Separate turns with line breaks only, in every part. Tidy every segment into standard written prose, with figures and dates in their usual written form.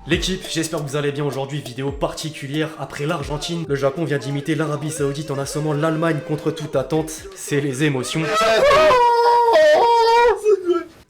L'équipe, j'espère que vous allez bien aujourd'hui, vidéo particulière. Après l'Argentine, le Japon vient d'imiter l'Arabie Saoudite en assommant l'Allemagne contre toute attente. C'est les émotions.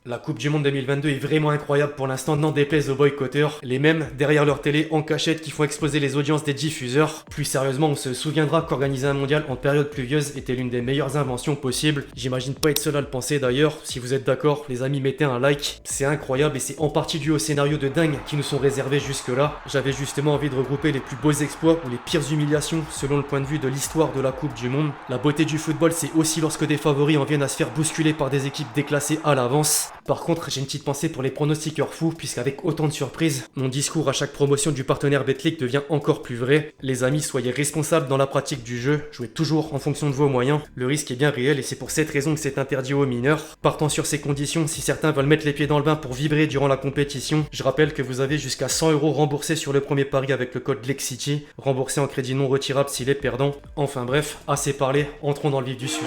La Coupe du Monde 2022 est vraiment incroyable pour l'instant, n'en déplaise aux boycotteurs. Les mêmes derrière leur télé en cachette qui font exploser les audiences des diffuseurs. Plus sérieusement, on se souviendra qu'organiser un mondial en période pluvieuse était l'une des meilleures inventions possibles. J'imagine pas être seul à le penser d'ailleurs. Si vous êtes d'accord, les amis, mettez un like. C'est incroyable et c'est en partie dû au scénario de dingue qui nous sont réservés jusque-là. J'avais justement envie de regrouper les plus beaux exploits ou les pires humiliations selon le point de vue de l'histoire de la Coupe du Monde. La beauté du football, c'est aussi lorsque des favoris en viennent à se faire bousculer par des équipes déclassées à l'avance. Par contre, j'ai une petite pensée pour les pronostiqueurs fous, puisqu'avec autant de surprises, mon discours à chaque promotion du partenaire Betclic devient encore plus vrai. Les amis, soyez responsables dans la pratique du jeu, jouez toujours en fonction de vos moyens. Le risque est bien réel et c'est pour cette raison que c'est interdit aux mineurs. Partant sur ces conditions, si certains veulent mettre les pieds dans le bain pour vibrer durant la compétition, je rappelle que vous avez jusqu'à 100 € remboursés sur le premier pari avec le code LEXCITY, remboursé en crédit non retirable s'il est perdant. Enfin bref, assez parlé, entrons dans le vif du sujet.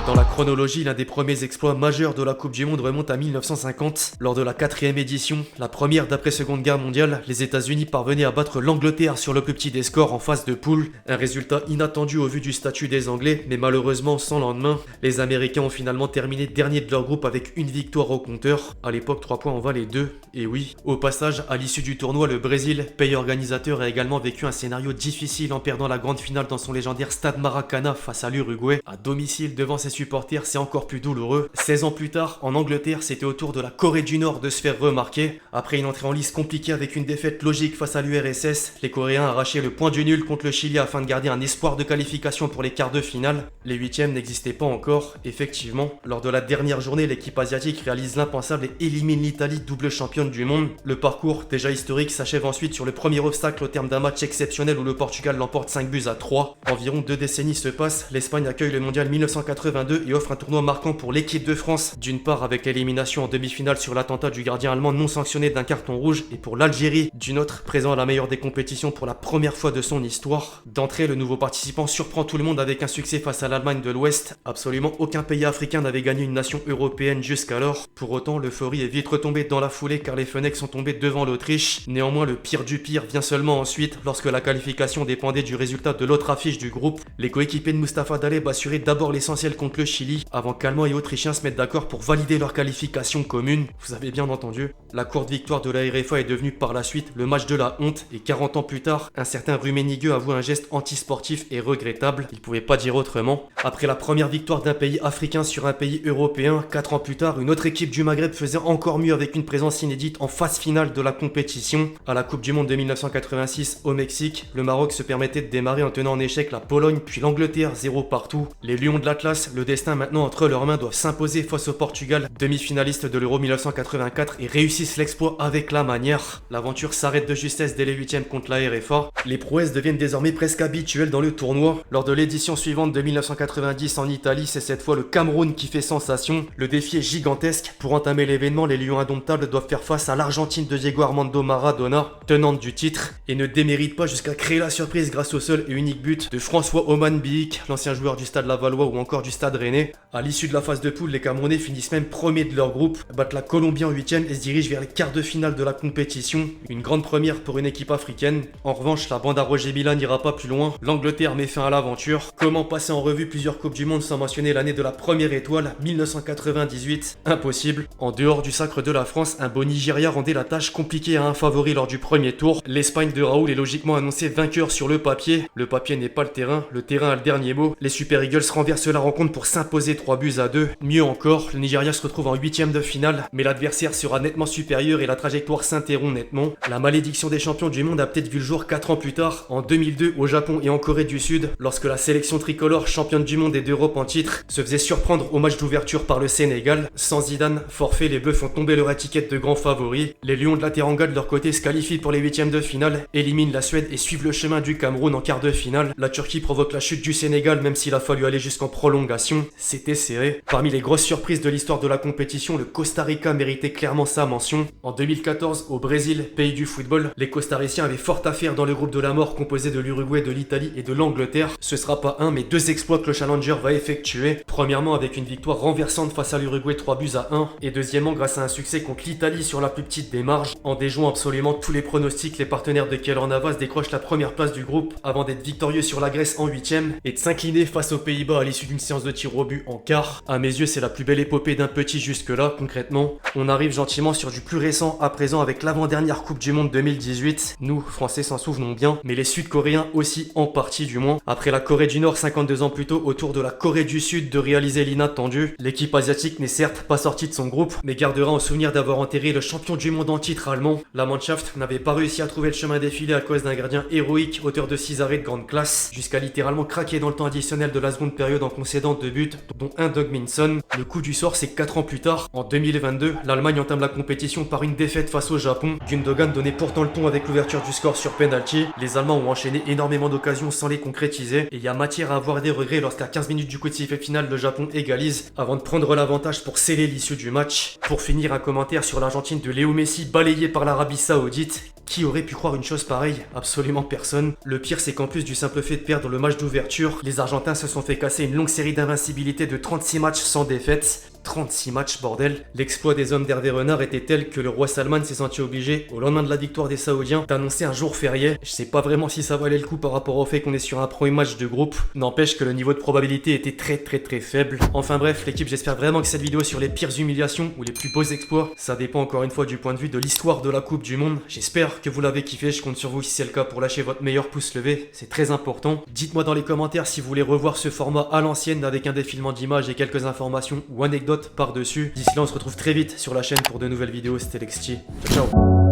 Dans la chronologie, l'un des premiers exploits majeurs de la Coupe du Monde remonte à 1950. Lors de la 4e édition, la première d'après Seconde Guerre mondiale, les États-Unis parvenaient à battre l'Angleterre sur le plus petit des scores en phase de poule. Un résultat inattendu au vu du statut des Anglais, mais malheureusement sans lendemain. Les Américains ont finalement terminé dernier de leur groupe avec une victoire au compteur. À l'époque, 3 points en valaient 2. Et oui, au passage, à l'issue du tournoi, le Brésil, pays organisateur, a également vécu un scénario difficile en perdant la grande finale dans son légendaire Stade Maracana face à l'Uruguay. À domicile, devant ses supporters, c'est encore plus douloureux. 16 ans plus tard, en Angleterre, c'était au tour de la Corée du Nord de se faire remarquer. Après une entrée en lice compliquée avec une défaite logique face à l'URSS, les Coréens arrachaient le point du nul contre le Chili afin de garder un espoir de qualification pour les quarts de finale. Les 8e n'existaient pas encore. Effectivement, lors de la dernière journée, l'équipe asiatique réalise l'impensable et élimine l'Italie, double championne du monde. Le parcours, déjà historique, s'achève ensuite sur le premier obstacle au terme d'un match exceptionnel où le Portugal l'emporte 5-3. Environ 2 décennies se passent, l'Espagne accueille le mondial 1982 et offre un tournoi marquant pour l'équipe de France, d'une part avec l'élimination en demi-finale sur l'attentat du gardien allemand non sanctionné d'un carton rouge, et pour l'Algérie, d'une autre, présent à la meilleure des compétitions pour la première fois de son histoire. D'entrée, le nouveau participant surprend tout le monde avec un succès face à l'Allemagne de l'Ouest. Absolument aucun pays africain n'avait gagné une nation européenne jusqu'alors. Pour autant, l'euphorie est vite retombée dans la foulée car les Fennecs sont tombés devant l'Autriche. Néanmoins, le pire du pire vient seulement ensuite, lorsque la qualification dépendait du résultat de l'autre affiche du groupe. Les coéquipiers de Mustapha Daleb assuraient d'abord l'essentiel contre le Chili, avant qu'Allemands et Autrichiens se mettent d'accord pour valider leur qualification commune. Vous avez bien entendu. La courte victoire de la RFA est devenue par la suite le match de la honte, et 40 ans plus tard, un certain Rummenigge avoue un geste antisportif et regrettable. Il pouvait pas dire autrement. Après la première victoire d'un pays africain sur un pays européen, 4 ans plus tard, une autre équipe du Maghreb faisait encore mieux avec une présence inédite en phase finale de la compétition. À la Coupe du Monde de 1986 au Mexique, le Maroc se permettait de démarrer en tenant en échec la Pologne puis l'Angleterre 0 partout. Les Lions de l'Atlas, le destin maintenant entre leurs mains, doivent s'imposer face au Portugal, demi-finaliste de l'Euro 1984, et réussissent l'exploit avec la manière. L'aventure s'arrête de justesse dès les 8e contre la RFA. Les prouesses deviennent désormais presque habituelles dans le tournoi. Lors de l'édition suivante de 1990 en Italie, c'est cette fois le Cameroun qui fait sensation. Le défi est gigantesque. Pour entamer l'événement, les Lions indomptables doivent faire face à l'Argentine de Diego Armando Maradona, tenante du titre, et ne démérite pas jusqu'à créer la surprise grâce au seul et unique but de François Oman Biik, l'ancien joueur du Stade Lavallois ou encore du Stade Rennais. À l'issue de la phase de poule, les Camerounais finissent même premiers de leur groupe, battent la Colombie en 8e et se dirigent vers les quarts de finale de la compétition. Une grande première pour une équipe africaine. En revanche, la bande à Roger Mila n'ira pas plus loin. L'Angleterre met fin à l'aventure. Comment passer en revue plusieurs Coupes du Monde sans mentionner l'année de la première étoile, 1998? Impossible. En dehors du sacre de la France, un beau Nigeria rendait la tâche compliquée à un favori lors du premier tour. L'Espagne de Raoul est logiquement annoncée vainqueur sur le papier. Le papier n'est pas le terrain a le dernier mot. Les Super Eagles renversent la rencontre pour s'imposer 3-2. Mieux encore, le Nigeria se retrouve en 8e de finale, mais l'adversaire sera nettement supérieur et la trajectoire s'interrompt nettement. La malédiction des champions du monde a peut-être vu le jour 4 ans plus tard, en 2002 au Japon et en Corée du Sud, lorsque la sélection tricolore, championne du monde et d'Europe en titre, se faisait surprendre au match d'ouverture par le Sénégal. Sans Zidane, forfait, les Bleus font tomber leur étiquette de grands favoris. Les Lions de la Teranga de leur côté se qualifient pour les 8e de finale, éliminent la Suède et suivent le chemin du Cameroun en quart de finale. La Turquie provoque la chute du Sénégal même s'il a fallu aller jusqu'en prolongation. c'était serré. Parmi les grosses surprises de l'histoire de la compétition, le Costa Rica méritait clairement sa mention. En 2014, au Brésil, pays du football, les Costariciens avaient fort à faire dans le groupe de la mort composé de l'Uruguay, de l'Italie et de l'Angleterre. Ce sera pas un mais deux exploits que le Challenger va effectuer. Premièrement avec une victoire renversante face à l'Uruguay 3-1, et deuxièmement grâce à un succès contre l'Italie sur la plus petite des marges. En déjouant absolument tous les pronostics, les partenaires de Keylor Navas décrochent la première place du groupe avant d'être victorieux sur la Grèce en 8ème et de s'incliner face aux Pays-Bas à l'issue d'une séance de tir au but en quart. À mes yeux, c'est la plus belle épopée d'un petit jusque-là, concrètement. On arrive gentiment sur du plus récent à présent avec l'avant-dernière Coupe du Monde 2018. Nous, Français, s'en souvenons bien, mais les Sud-Coréens aussi en partie du moins. Après la Corée du Nord 52 ans plus tôt, au tour de la Corée du Sud de réaliser l'inattendu. L'équipe asiatique n'est certes pas sortie de son groupe, mais gardera en souvenir d'avoir enterré le champion du monde en titre allemand. La Mannschaft n'avait pas réussi à trouver le chemin défilé à cause d'un gardien héroïque, auteur de 6 arrêts de grande classe, jusqu'à littéralement craquer dans le temps additionnel de la seconde période en concédant 2 buts, dont un Dogminson. Le coup du sort, c'est 4 ans plus tard, en 2022, l'Allemagne entame la compétition par une défaite face au Japon. Gundogan donnait pourtant le ton avec l'ouverture du score sur penalty. Les Allemands ont enchaîné énormément d'occasions sans les concrétiser, et il y a matière à avoir des regrets lorsqu'à 15 minutes du coup de sifflet final, le Japon égalise, avant de prendre l'avantage pour sceller l'issue du match. Pour finir, un commentaire sur l'Argentine de Léo Messi balayée par l'Arabie Saoudite. Qui aurait pu croire une chose pareille? Absolument personne. Le pire, c'est qu'en plus du simple fait de perdre le match d'ouverture, les Argentins se sont fait casser une longue série d'invincibilité de 36 matchs sans défaite. 36 matchs, bordel. L'exploit des hommes d'Hervé Renard était tel que le roi Salman s'est senti obligé, au lendemain de la victoire des Saoudiens, d'annoncer un jour férié. Je sais pas vraiment si ça valait le coup par rapport au fait qu'on est sur un premier match de groupe. N'empêche que le niveau de probabilité était très faible. Enfin bref, l'équipe, j'espère vraiment que cette vidéo sur les pires humiliations ou les plus beaux exploits, ça dépend encore une fois du point de vue de l'histoire de la Coupe du Monde. J'espère que vous l'avez kiffé, je compte sur vous si c'est le cas pour lâcher votre meilleur pouce levé, c'est très important. Dites-moi dans les commentaires si vous voulez revoir ce format à l'ancienne avec un défilement d'images et quelques informations ou anecdotes par-dessus. D'ici là, on se retrouve très vite sur la chaîne pour de nouvelles vidéos. C'était Lexti. Ciao, ciao.